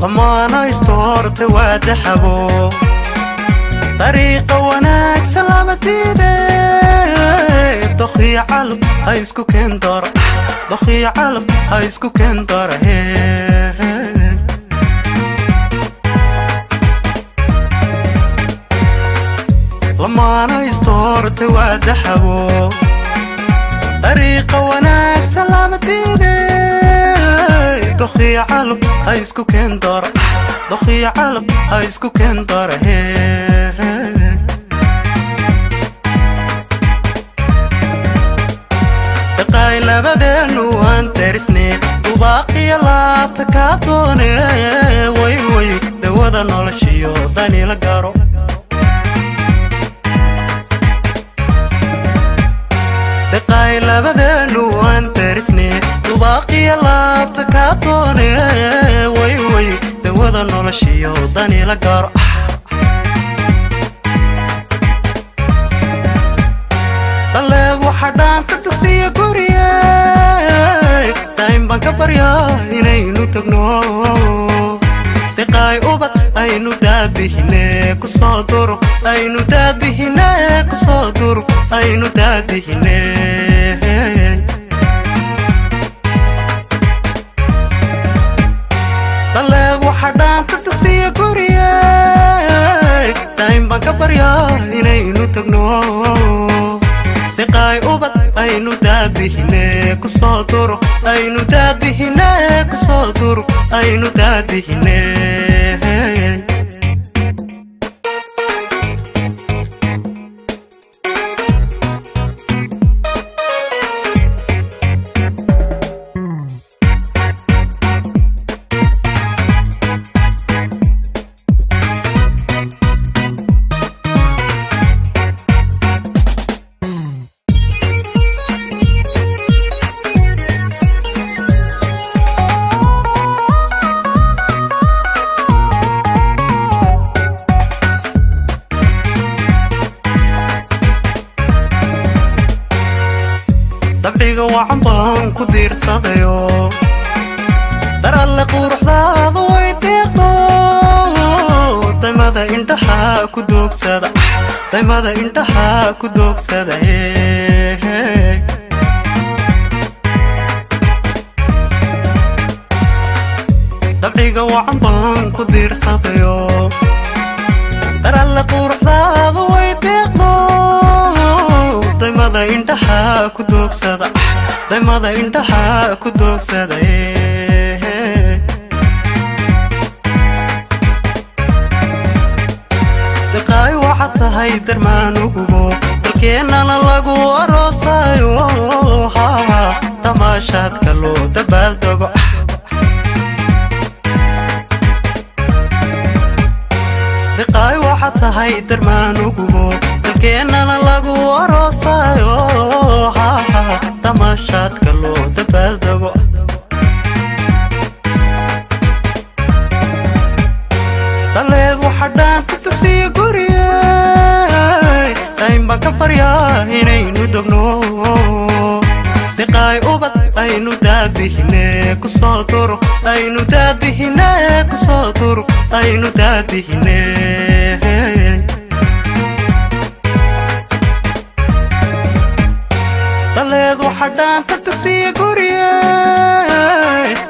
لما أنا استورت وادحبو طريقة وناك سلامة بيدي ضخي علب هايسكو كندر ضخي علب هايسكو كندر لما أنا استورت وادحبو طريقة وناك سلامة بيدي ضخي علب هايسكو كندر ضخي علب هايسكو كندر دقاي لبدن وان ترسني وباقي لابتك عطوني وي وي دودا نولشيو داني لقارو دقاي لبدن وان ترسني وباقي لابتك عطوني وي وي دودا نولشيو داني لقارو طلق وحدان تدقسي قرية دايم بانك بريا إنينو تقنو دقاي أوبت أينو دادي هناك وصادر أينو دادي هناك وصادر أينو دادي هناك طلق وحدان تدقسي قرية دايم بانك بريا إنينو تقنو دقاي أوبت أينو دادي هناك وصادر أينو دادي هناك وصادر أينو دادي هناك dabciga waxaan baan ku diirsadayo daralle quruxdaada way deeqdo daymada indhaha ku doogsada daymada indhaha ku doogsada dabciga waxaan baan ku diirsadayo daralle quruxdaada way deeqdo daymada indhaha ku doogsada daymada indhaha ku doogsada daqaay waxaad tahay darmaan ugubo dalkeennana lagu aroosayo tamaashaadka loo dabaaldego daqaay waxaad tahay darmaan ugubo dalkeennana lagu aroosayo tamaashaadka loo dabaaldego daleed waxadhaan ku tugsiya guriye daym baan ka baryaa inaynu dogno daqaay ubad aynu daadihine kusoo duro aynu daadihine kusoo duro aynu daadihine daleed waxadhaan ka tugsiya guriye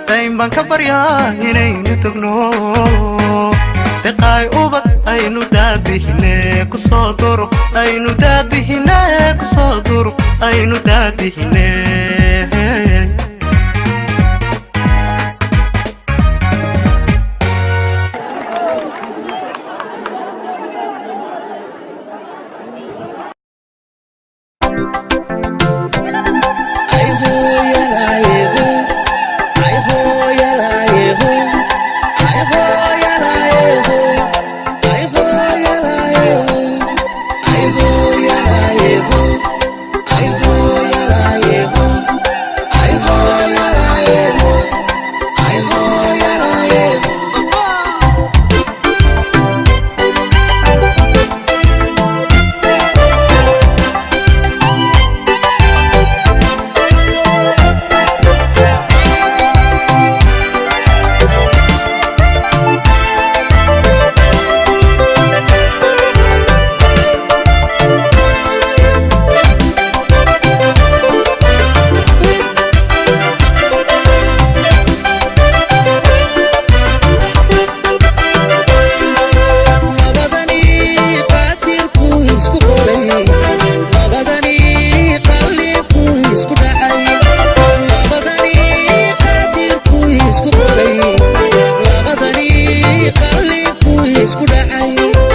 daym baan ka baryaa inaynu dogno daqaay ubad aynu daadihine kusoo duro aynu daadihine kusoo duro aynu daadihine دعي